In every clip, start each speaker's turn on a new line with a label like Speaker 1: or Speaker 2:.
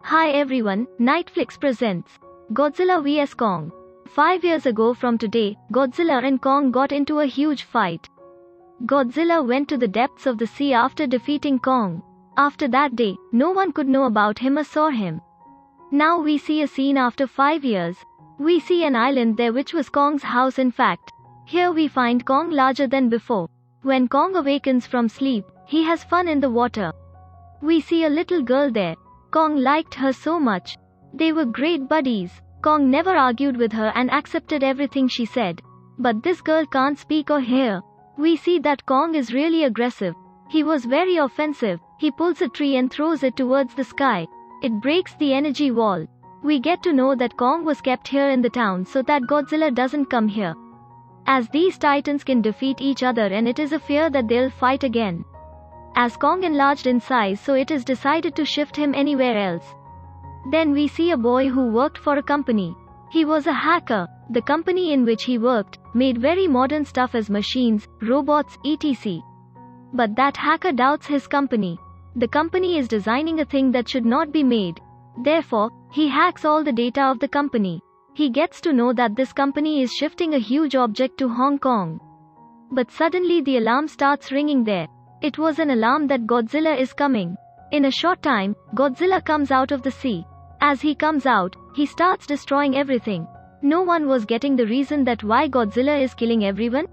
Speaker 1: Hi everyone, Nightflix presents Godzilla vs Kong. 5 years ago from today, Godzilla and Kong got into a huge fight. Godzilla went to the depths of the sea after defeating Kong. After that day, no one could know about him or saw him. Now we see a scene after 5 years. We see an island there which was Kong's house in fact. Here we find Kong larger than before. When Kong awakens from sleep, he has fun in the water. We see a little girl there. Kong liked her so much. They were great buddies. Kong never argued with her and accepted everything she said. But this girl can't speak or hear. We see that Kong is really aggressive. He was very offensive. He pulls a tree and throws it towards the sky. It breaks the energy wall. We get to know that Kong was kept here in the town so that Godzilla doesn't come here. As these titans can defeat each other and it is a fear that they'll fight again. As Kong enlarged in size, so it is decided to shift him anywhere else. Then we see a boy who worked for a company. He was a hacker. The company in which he worked made very modern stuff as machines, robots, etc. But that hacker doubts his company. The company is designing a thing that should not be made. Therefore, he hacks all the data of the company. He gets to know that this company is shifting a huge object to Hong Kong. But suddenly the alarm starts ringing there. It was an alarm that Godzilla is coming. In a short time, Godzilla comes out of the sea. As he comes out, he starts destroying everything. No one was getting the reason that why Godzilla is killing everyone.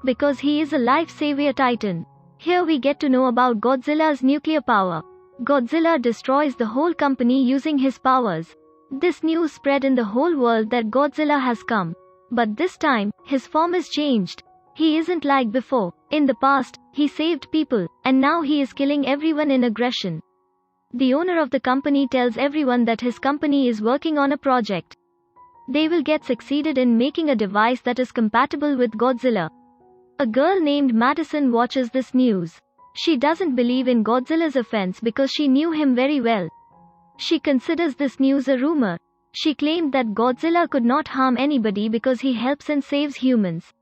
Speaker 1: Because he is a life-savior titan. Here we get to know about Godzilla's nuclear power. Godzilla destroys the whole company using his powers. This news spread in the whole world that Godzilla has come. But this time, his form is changed. He isn't like before. In the past, he saved people, and now he is killing everyone in aggression. The owner of the company tells everyone that his company is working on a project. They will get succeeded in making a device that is compatible with Godzilla. A girl named Madison watches this news. She doesn't believe in Godzilla's offense because she knew him very well. She considers this news a rumor. She claimed that Godzilla could not harm anybody because he helps and saves humans.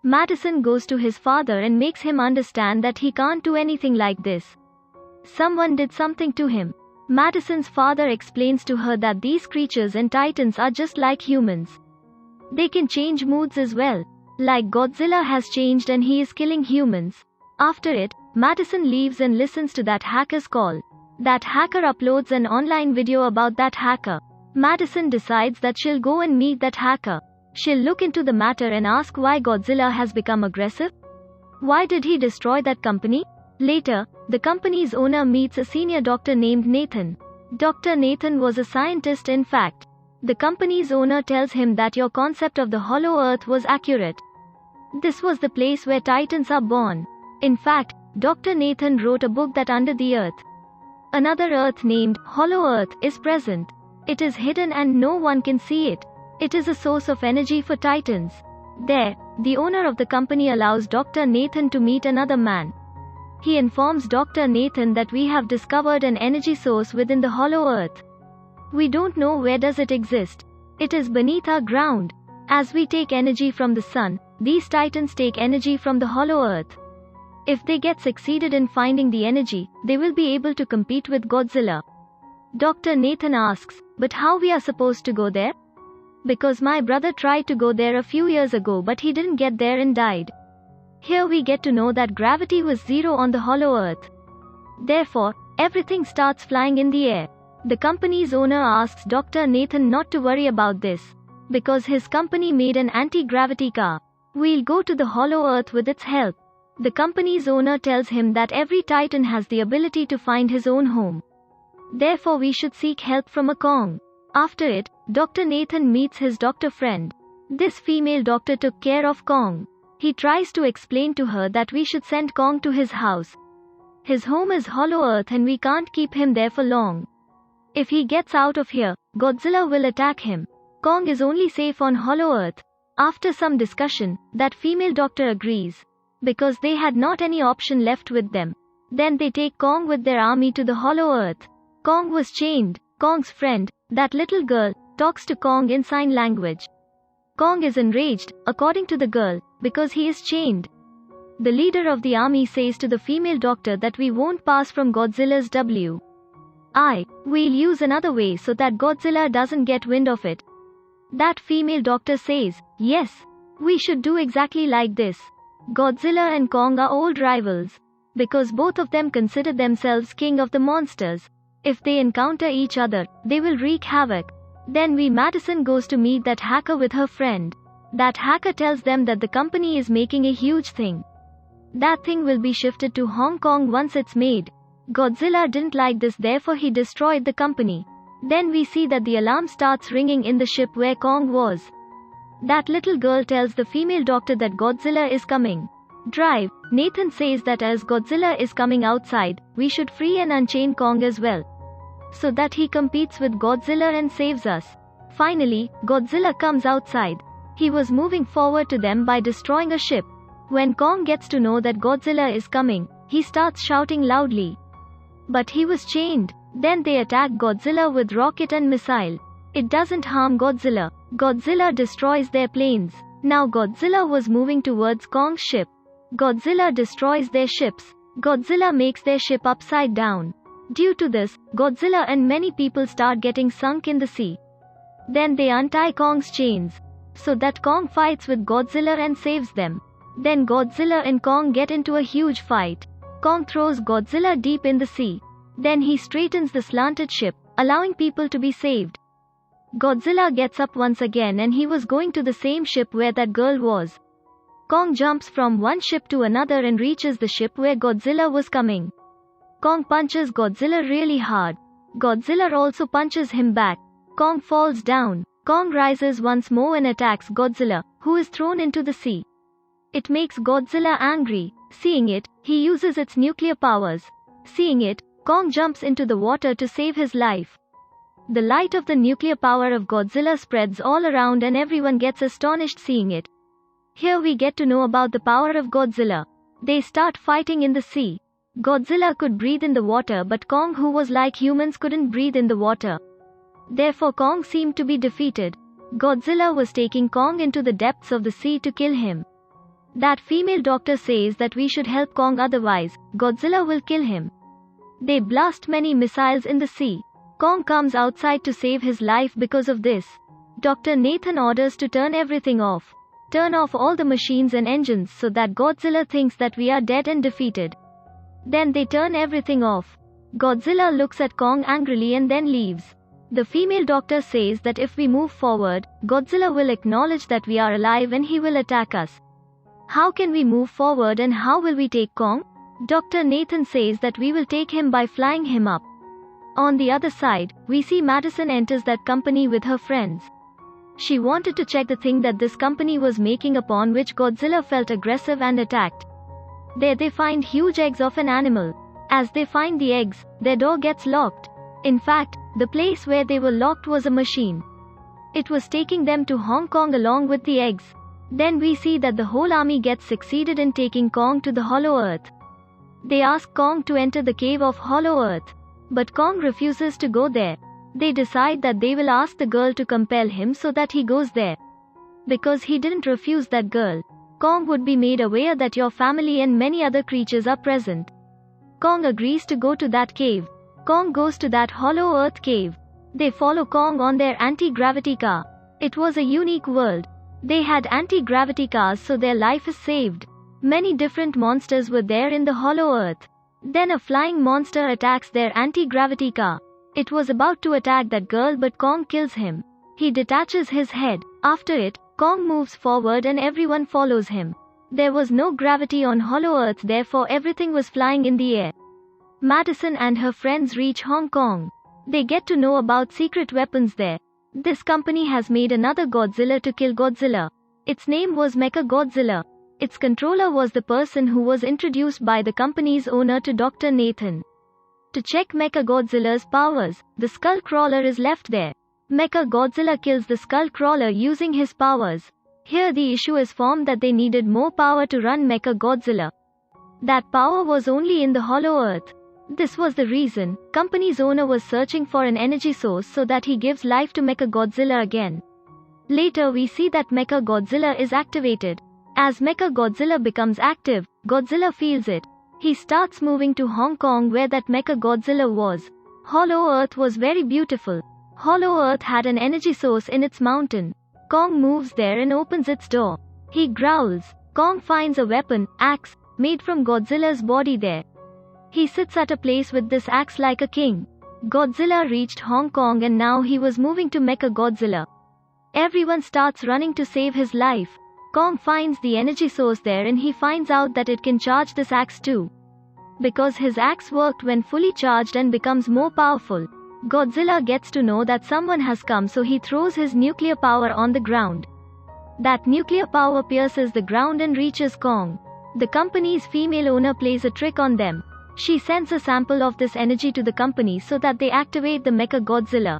Speaker 1: Madison goes to his father and makes him understand that he can't do anything like this. Someone did something to him. Madison's father explains to her that these creatures and titans are just like humans. They can change moods as well. Like Godzilla has changed and he is killing humans. After it, Madison leaves and listens to that hacker's call. That hacker uploads an online video about that hacker. Madison decides that she'll go and meet that hacker. She'll look into the matter and ask why Godzilla has become aggressive. Why did he destroy that company? Later, the company's owner meets a senior doctor named Nathan. Dr. Nathan was a scientist in fact. The company's owner tells him that your concept of the hollow earth was accurate. This was the place where titans are born. In fact, Dr. Nathan wrote a book that under the earth. Another earth named Hollow Earth is present. It is hidden and no one can see it. It is a source of energy for titans. There, the owner of the company allows Dr. Nathan to meet another man. He informs Dr. Nathan that we have discovered an energy source within the hollow earth. We don't know where does it exist. It is beneath our ground. As we take energy from the sun, these titans take energy from the hollow earth. If they get succeeded in finding the energy, they will be able to compete with Godzilla. Dr. Nathan asks, but how we are supposed to go there? Because my brother tried to go there a few years ago but he didn't get there and died. Here we get to know that gravity was zero on the hollow earth. Therefore, everything starts flying in the air. The company's owner asks Dr. Nathan not to worry about this. Because his company made an anti-gravity car. We'll go to the hollow earth with its help. The company's owner tells him that every titan has the ability to find his own home. Therefore we should seek help from a Kong. After it, Dr. Nathan meets his doctor friend. This female doctor took care of Kong. He tries to explain to her that we should send Kong to his house. His home is hollow earth and we can't keep him there for long. If he gets out of here, Godzilla will attack him. Kong is only safe on hollow earth. After some discussion, that female doctor agrees. Because they had not any option left with them. Then they take Kong with their army to the hollow earth. Kong was chained. Kong's friend, that little girl, talks to Kong in sign language. Kong is enraged, according to the girl, because he is chained. The leader of the army says to the female doctor that we won't pass from Godzilla's W. We'll use another way so that Godzilla doesn't get wind of it. That female doctor says, yes, we should do exactly like this. Godzilla and Kong are old rivals. Because both of them consider themselves king of the monsters. If they encounter each other, they will wreak havoc. Then Madison goes to meet that hacker with her friend. That hacker tells them that the company is making a huge thing. That thing will be shifted to Hong Kong once it's made. Godzilla didn't like this, therefore he destroyed the company. Then we see that the alarm starts ringing in the ship where Kong was. That little girl tells the female doctor that Godzilla is coming. Drive, Nathan says that as Godzilla is coming outside, we should free and unchain Kong as well, so that he competes with Godzilla and saves us. Finally, Godzilla comes outside. He was moving forward to them by destroying a ship. When Kong gets to know that Godzilla is coming, he starts shouting loudly. But he was chained. Then they attack Godzilla with rocket and missile. It doesn't harm Godzilla. Godzilla destroys their planes. Now Godzilla was moving towards Kong's ship. Godzilla destroys their ships. Godzilla makes their ship upside down. Due to this, Godzilla and many people start getting sunk in the sea. Then they untie Kong's chains, so that Kong fights with Godzilla and saves them. Then Godzilla and Kong get into a huge fight. Kong throws Godzilla deep in the sea. Then he straightens the slanted ship, allowing people to be saved. Godzilla gets up once again and he was going to the same ship where that girl was. Kong jumps from one ship to another and reaches the ship where Godzilla was coming. Kong punches Godzilla really hard. Godzilla also punches him back. Kong falls down. Kong rises once more and attacks Godzilla, who is thrown into the sea. It makes Godzilla angry. Seeing it, he uses its nuclear powers. Seeing it, Kong jumps into the water to save his life. The light of the nuclear power of Godzilla spreads all around and everyone gets astonished seeing it. Here we get to know about the power of Godzilla. They start fighting in the sea. Godzilla could breathe in the water, but Kong, who was like humans, couldn't breathe in the water. Therefore Kong seemed to be defeated. Godzilla was taking Kong into the depths of the sea to kill him. That female doctor says that we should help Kong, otherwise Godzilla will kill him. They blast many missiles in the sea. Kong comes outside to save his life because of this. Dr. Nathan orders to turn everything off. Turn off all the machines and engines so that Godzilla thinks that we are dead and defeated. Then they turn everything off. Godzilla looks at Kong angrily and then leaves. The female doctor says that if we move forward, Godzilla will acknowledge that we are alive and he will attack us. How can we move forward and how will we take Kong? Dr. Nathan says that we will take him by flying him up. On the other side, we see Madison enters that company with her friends. She wanted to check the thing that this company was making, upon which Godzilla felt aggressive and attacked. There they find huge eggs of an animal. As they find the eggs, their door gets locked. In fact, the place where they were locked was a machine. It was taking them to Hong Kong along with the eggs. Then we see that the whole army gets succeeded in taking Kong to the Hollow Earth. They ask Kong to enter the cave of Hollow Earth, but Kong refuses to go there. They decide that they will ask the girl to compel him so that he goes there. Because he didn't refuse that girl, Kong would be made aware that your family and many other creatures are present. Kong agrees to go to that cave. Kong goes to that Hollow Earth cave. They follow Kong on their anti-gravity car. It was a unique world. They had anti-gravity cars, so their life is saved. Many different monsters were there in the Hollow Earth. Then a flying monster attacks their anti-gravity car. It was about to attack that girl, but Kong kills him. He detaches his head. After it, Kong moves forward and everyone follows him. There was no gravity on Hollow Earth, therefore everything was flying in the air. Madison and her friends reach Hong Kong. They get to know about secret weapons there. This company has made another Godzilla to kill Godzilla. Its name was Mecha Godzilla. Its controller was the person who was introduced by the company's owner to Dr. Nathan. To check Mecha Godzilla's powers, the Skull Crawler is left there. Mecha Godzilla kills the Skull Crawler using his powers. Here the issue is formed that they needed more power to run Mecha Godzilla. That power was only in the Hollow Earth. This was the reason company's owner was searching for an energy source so that he gives life to Mecha Godzilla again. Later we see that Mecha Godzilla is activated. As Mecha Godzilla becomes active, Godzilla feels it. He starts moving to Hong Kong where that Mecha Godzilla was. Hollow Earth was very beautiful. Hollow Earth had an energy source in its mountain. Kong moves there and opens its door. He growls. Kong finds a weapon, axe, made from Godzilla's body there. He sits at a place with this axe like a king. Godzilla reached Hong Kong and now he was moving to Mechagodzilla. Everyone starts running to save his life. Kong finds the energy source there and he finds out that it can charge this axe too. Because his axe worked when fully charged and becomes more powerful. Godzilla gets to know that someone has come, so he throws his nuclear power on the ground. That nuclear power pierces the ground and reaches Kong. The company's female owner plays a trick on them. She sends a sample of this energy to the company so that they activate the Mechagodzilla.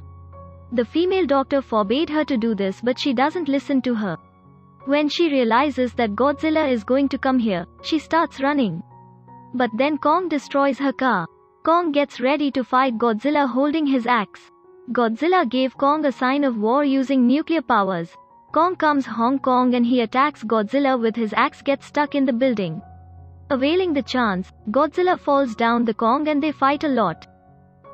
Speaker 1: The female doctor forbade her to do this, but she doesn't listen to her. When she realizes that Godzilla is going to come here, she starts running. But then Kong destroys her car. Kong gets ready to fight Godzilla holding his axe. Godzilla gave Kong a sign of war using nuclear powers. Kong comes Hong Kong and he attacks Godzilla with his axe, gets stuck in the building. Availing the chance, Godzilla falls down the Kong and they fight a lot.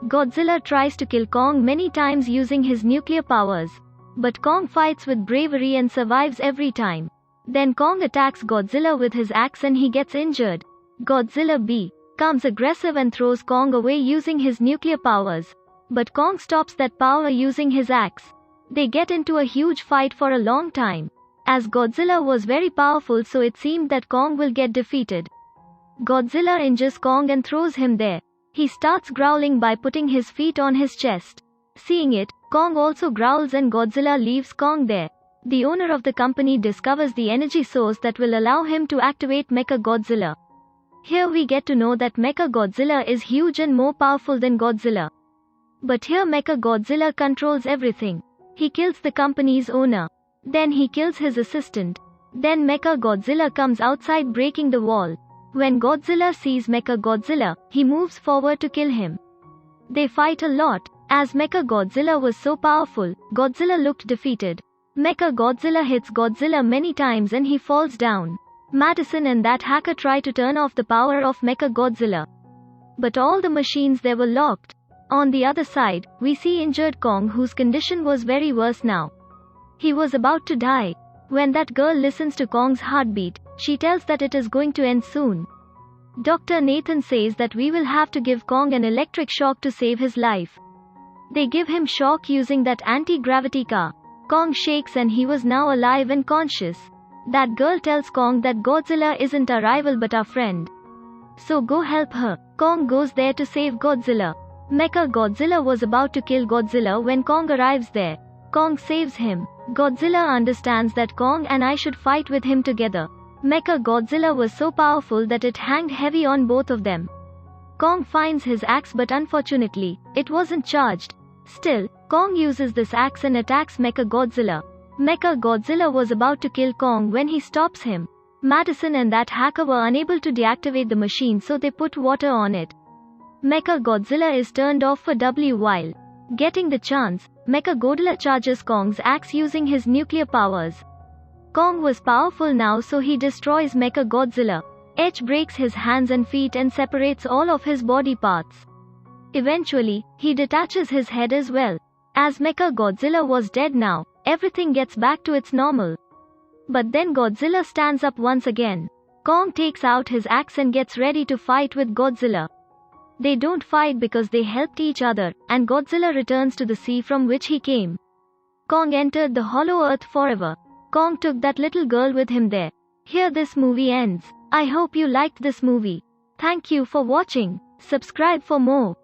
Speaker 1: Godzilla tries to kill Kong many times using his nuclear powers. But Kong fights with bravery and survives every time. Then Kong attacks Godzilla with his axe and he gets injured. Godzilla becomes aggressive and throws Kong away using his nuclear powers. But Kong stops that power using his axe. They get into a huge fight for a long time. As Godzilla was very powerful, so it seemed that Kong will get defeated. Godzilla injures Kong and throws him there. He starts growling by putting his feet on his chest. Seeing it, Kong also growls and Godzilla leaves Kong there. The owner of the company discovers the energy source that will allow him to activate Mechagodzilla. Here we get to know that Mechagodzilla is huge and more powerful than Godzilla. But here Mechagodzilla controls everything. He kills the company's owner. Then he kills his assistant. Then Mechagodzilla comes outside breaking the wall. When Godzilla sees Mechagodzilla, he moves forward to kill him. They fight a lot. As Mechagodzilla was so powerful, Godzilla looked defeated. Mechagodzilla hits Godzilla many times and he falls down. Madison and that hacker try to turn off the power of Mechagodzilla. But all the machines there were locked. On the other side, we see injured Kong, whose condition was very worse now. He was about to die. When that girl listens to Kong's heartbeat, she tells that it is going to end soon. Dr. Nathan says that we will have to give Kong an electric shock to save his life. They give him shock using that anti-gravity car. Kong shakes and he was now alive and conscious. That girl tells Kong that Godzilla isn't our rival but our friend. So go help her. Kong goes there to save Godzilla. Mechagodzilla was about to kill Godzilla when Kong arrives there. Kong saves him. Godzilla understands that Kong and I should fight with him together. Mechagodzilla was so powerful that it hanged heavy on both of them. Kong finds his axe, but unfortunately, it wasn't charged. Still, Kong uses this axe and attacks Mechagodzilla. Mechagodzilla was about to kill Kong when he stops him. Madison and that hacker were unable to deactivate the machine, so they put water on it. Mechagodzilla is turned off for a while. Getting the chance, Mechagodzilla charges Kong's axe using his nuclear powers. Kong was powerful now, so he destroys Mechagodzilla. Edge breaks his hands and feet and separates all of his body parts. Eventually, he detaches his head as well. As Mechagodzilla was dead now, everything gets back to its normal. But then Godzilla stands up once again. Kong takes out his axe and gets ready to fight with Godzilla. They don't fight because they helped each other, and Godzilla returns to the sea from which he came. Kong entered the Hollow Earth forever. Kong took that little girl with him there. Here this movie ends. I hope you liked this movie. Thank you for watching. Subscribe for more.